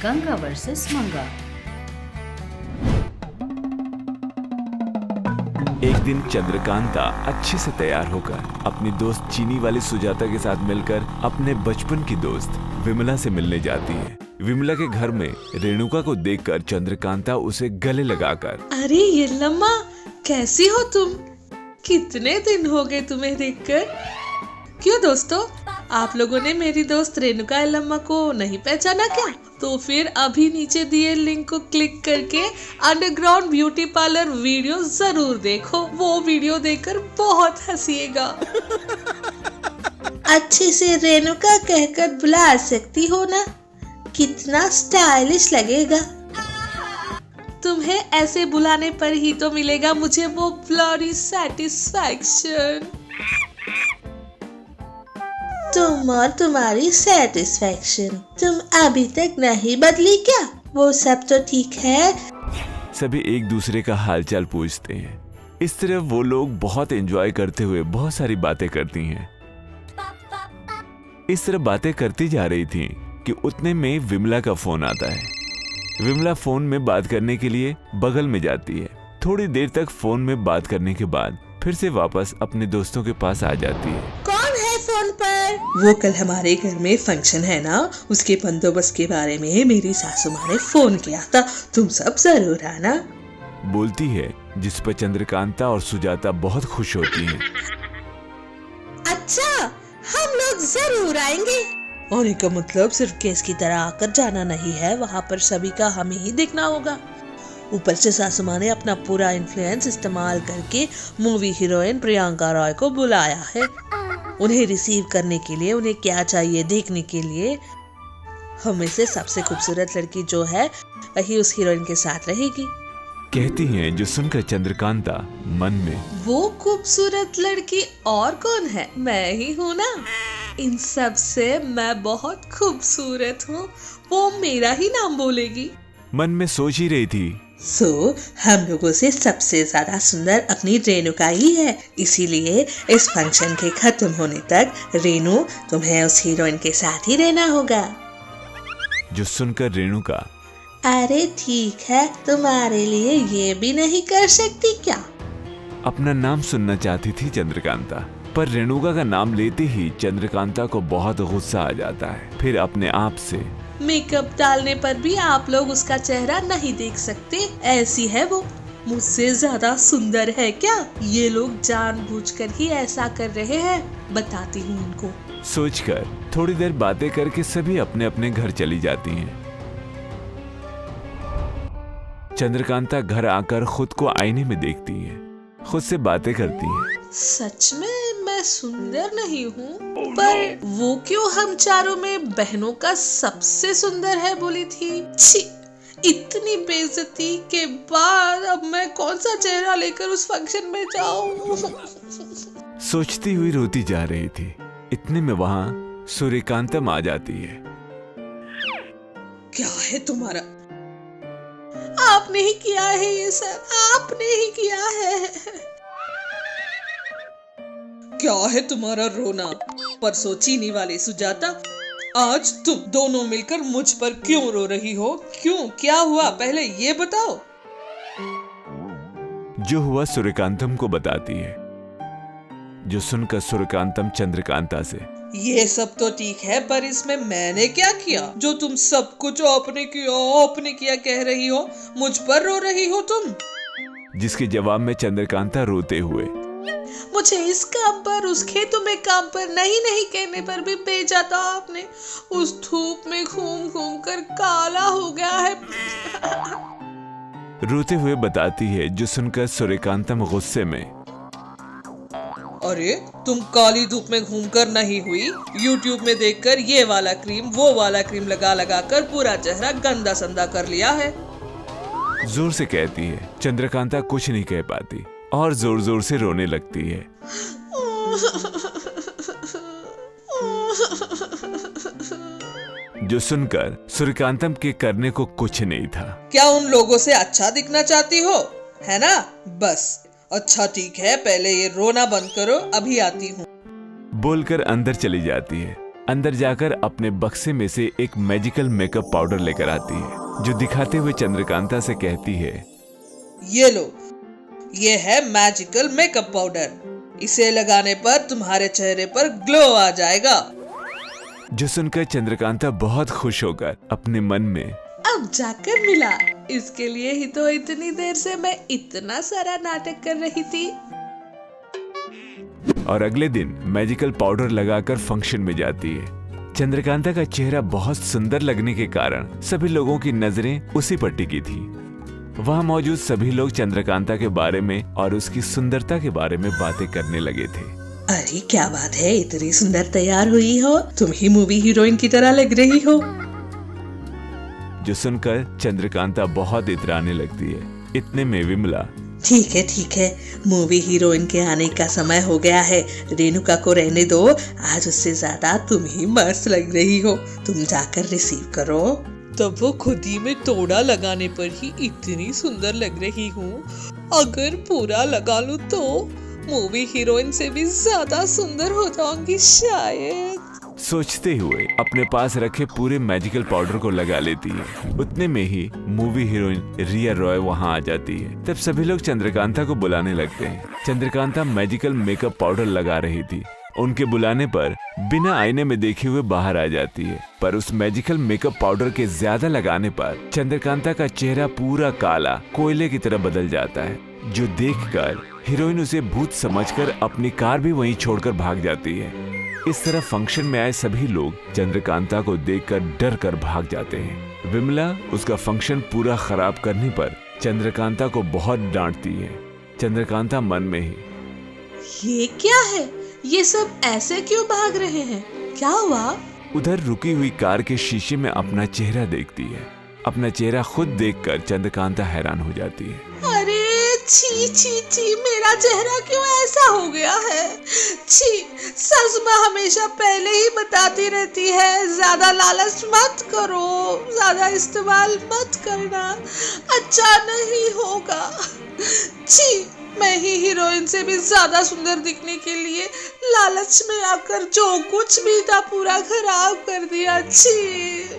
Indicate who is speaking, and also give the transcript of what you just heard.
Speaker 1: Ganga versus मंगा।
Speaker 2: एक दिन चंद्रकांता अच्छे से तैयार होकर अपनी दोस्त चीनी वाली सुजाता के साथ मिलकर अपने बचपन की दोस्त विमला से मिलने जाती है। विमला के घर में रेणुका को देखकर चंद्रकांता उसे गले लगाकर,
Speaker 3: अरे यल्लम्मा, कैसी हो तुम? कितने दिन हो गए तुम्हें देखकर। क्यों दोस्तों, आप लोगों ने मेरी दोस्त रेणुका यल्लम्मा को नहीं पहचाना क्या? तो फिर अभी नीचे दिए लिंक को क्लिक करके अंडरग्राउंड ब्यूटी पार्लर वीडियो जरूर देखो। वो वीडियो देखकर बहुत हंसिएगा। अच्छे से रेणुका कहकर बुला सकती हो ना? कितना स्टाइलिश लगेगा। तुम्हें ऐसे बुलाने पर ही तो मिलेगा मुझे वो ब्लडी सेटिस्फैक्शन। तुम और तुम्हारी सेटिस्फैक्शन, तुम अभी तक नहीं बदली क्या? वो सब तो ठीक है।
Speaker 2: सभी एक दूसरे का हालचाल पूछते हैं। इस तरह वो लोग बहुत एंजॉय करते हुए बहुत सारी बातें करती हैं। इस तरह बातें करती जा रही थी कि उतने में विमला का फोन आता है। विमला फोन में बात करने के लिए बगल में जाती है। थोड़ी देर तक फोन में बात करने के बाद फिर से वापस अपने दोस्तों के पास आ जाती है।
Speaker 3: कौन है फोन पर? वो कल हमारे घर में फंक्शन है ना, उसके बंदोबस्त के बारे में मेरी सासू माँ ने फोन किया था, तुम सब जरूर आना,
Speaker 2: बोलती है, जिस पर चंद्रकांता और सुजाता बहुत खुश होती हैं।
Speaker 3: अच्छा, हम लोग जरूर आएंगे। और का मतलब सिर्फ केस की तरह आकर जाना नहीं है, वहाँ पर सभी का हमें ही देखना होगा। ऊपर से सासू माँ ने अपना पूरा इन्फ्लुएंस इस्तेमाल करके मूवी हीरोइन प्रियंका रॉय को बुलाया है। उन्हें रिसीव करने के लिए, उन्हें क्या चाहिए देखने के लिए। हमें से सबसे खूबसूरत लड़की जो है वही उस हीरोइन के साथ रहेगी,
Speaker 2: कहती हैं, जो सुनकर चंद्रकांता मन में,
Speaker 3: वो खूबसूरत लड़की और कौन है? मैं ही हूँ ना। इन सब से मैं बहुत खूबसूरत हूँ, वो मेरा ही नाम बोलेगी।
Speaker 2: मन में सोच ही रही थी।
Speaker 3: हम लोगों से सबसे ज्यादा सुंदर अपनी रेणुका ही है, इसीलिए इस फंक्शन के खत्म होने तक रेणु तुम्हें उस हीरोइन के साथ ही रहना होगा।
Speaker 2: जो सुनकर रेणुका,
Speaker 3: अरे ठीक है, तुम्हारे लिए ये भी नहीं कर सकती क्या?
Speaker 2: अपना नाम सुनना चाहती थी चंद्रकांता, पर रेणुका का नाम लेते ही चंद्रकांता को बहुत गुस्सा आ जाता है। फिर अपने आप से,
Speaker 3: मेकअप डालने पर भी आप लोग उसका चेहरा नहीं देख सकते, ऐसी है वो। मुझसे ज्यादा सुंदर है क्या? ये लोग जानबूझकर ही ऐसा कर रहे हैं, बताती हूँ उनको।
Speaker 2: सोचकर थोड़ी देर बातें करके सभी अपने अपने घर चली जाती हैं। चंद्रकांता घर आकर खुद को आईने में देखती है, खुद से बातें करती है।
Speaker 3: सच में मैं सुंदर नहीं हूँ, पर वो क्यों हम चारों में बहनों का सबसे सुंदर है बोली थी। छी, इतनी बेइज्जती के बाद अब मैं कौन सा चेहरा लेकर उस फंक्शन में जाऊँ?
Speaker 2: सोचती हुई रोती जा रही थी। इतने में वहाँ सूर्यकांतम आ जाती है।
Speaker 3: क्या है तुम्हारा? आपने ही किया है ये सर, आपने ही किया है। क्या है तुम्हारा रोना? परसों चीनी वाली सुजाता, आज तुम दोनों मिलकर मुझ पर क्यों रो रही हो? क्यों, क्या हुआ, पहले ये बताओ।
Speaker 2: जो हुआ सूर्यकांतम को बताती है। जो सुनकर सूर्यकांतम चंद्रकांता से,
Speaker 3: ये सब तो ठीक है, पर इसमें मैंने क्या किया जो तुम सब कुछ आपने किया कह रही हो? मुझ पर रो रही हो तुम?
Speaker 2: जिसके जवाब में चंद्रकांता रोते हुए,
Speaker 3: मुझे इस काम पर, उस खेतों में काम पर नहीं कहने पर भी भेजा था आपने। उस धूप में घूम घूम कर काला हो गया है।
Speaker 2: रोते हुए बताती है। जो सुनकर सूर्यकांतम गुस्से में,
Speaker 3: अरे तुम काली धूप में घूमकर नहीं हुई, YouTube में देखकर ये वाला क्रीम वो वाला क्रीम लगा कर पूरा चेहरा गंदा संदा कर लिया है।
Speaker 2: जोर से कहती है। चंद्रकांता कुछ नहीं कह पाती और जोर जोर से रोने लगती है। जो सुनकर सूर्यकांतम के करने को कुछ नहीं था।
Speaker 3: क्या उन लोगों से अच्छा दिखना चाहती हो, है ना? बस अच्छा ठीक है, पहले ये रोना बंद करो, अभी आती हूँ,
Speaker 2: बोलकर अंदर चली जाती है। अंदर जाकर अपने बक्से में से एक मैजिकल मेकअप पाउडर लेकर आती है, जो दिखाते हुए चंद्रकांता से कहती है,
Speaker 3: ये लो, ये है मैजिकल मेकअप पाउडर। इसे लगाने पर तुम्हारे चेहरे पर ग्लो आ जाएगा।
Speaker 2: जो सुनकर चंद्रकांता बहुत खुश होकर अपने मन में,
Speaker 3: अब जाकर मिला, इसके लिए ही तो इतनी देर से मैं इतना सारा नाटक कर रही थी।
Speaker 2: और अगले दिन मैजिकल पाउडर लगाकर फंक्शन में जाती है। चंद्रकांता का चेहरा बहुत सुंदर लगने के कारण सभी लोगों की नजरें उसी पर टिकी थी। वहां मौजूद सभी लोग चंद्रकांता के बारे में और उसकी सुंदरता के बारे में बातें करने लगे थे।
Speaker 3: अरे क्या बात है, इतनी सुंदर तैयार हुई हो, तुम ही मूवी हीरोइन की तरह लग रही हो।
Speaker 2: जो सुनकर चंद्रकांता बहुत इतराने लगती है। इतने में विमला,
Speaker 3: ठीक है, मूवी हीरोइन के आने का समय हो गया है, रेणुका को रहने दो, आज उससे ज्यादा तुम ही मस्त लग रही हो, तुम जाकर रिसीव करो। तब वो खुद ही में तोड़ा लगाने पर ही इतनी सुंदर लग रही हूँ, अगर पूरा लगा लूं तो मूवी हीरोइन से भी ज्यादा सुंदर हो जाऊंगी शायद।
Speaker 2: सोचते हुए अपने पास रखे पूरे मैजिकल पाउडर को लगा लेती है। उतने में ही मूवी हीरोइन रिया रॉय वहां आ जाती है। तब सभी लोग चंद्रकांता को बुलाने लगते हैं। चंद्रकांता मैजिकल मेकअप पाउडर लगा रही थी। उनके बुलाने पर बिना आईने में देखे हुए बाहर आ जाती है, पर उस मैजिकल मेकअप पाउडर के ज्यादा लगाने पर चंद्रकांता का चेहरा पूरा काला कोयले की तरह बदल जाता है, जो देखकर हीरोइन उसे भूत समझकर अपनी कार भी वहीं छोड़कर भाग जाती है। इस तरह फंक्शन में आए सभी लोग चंद्रकांता को देखकर डर कर भाग जाते हैं। विमला उसका फंक्शन पूरा खराब करने पर चंद्रकांता को बहुत डांटती है। चंद्रकांता मन में ही,
Speaker 3: ये क्या है, ये सब ऐसे क्यों भाग रहे हैं, क्या हुआ?
Speaker 2: उधर रुकी हुई कार के शीशे में अपना चेहरा देखती है। अपना चेहरा खुद देखकर चंद्रकांता हैरान हो जाती है।
Speaker 3: अरे छी, मेरा चेहरा क्यों ऐसा हो गया है? छी, सच में हमेशा पहले ही बताती रहती है, ज्यादा लालच मत करो, ज्यादा इस्तेमाल मत करना, अच्छा नहीं होगा। छी, मैं ही हीरोइन से भी ज्यादा सुंदर दिखने के लिए लालच में आकर जो कुछ भी था पूरा खराब कर दिया। छी।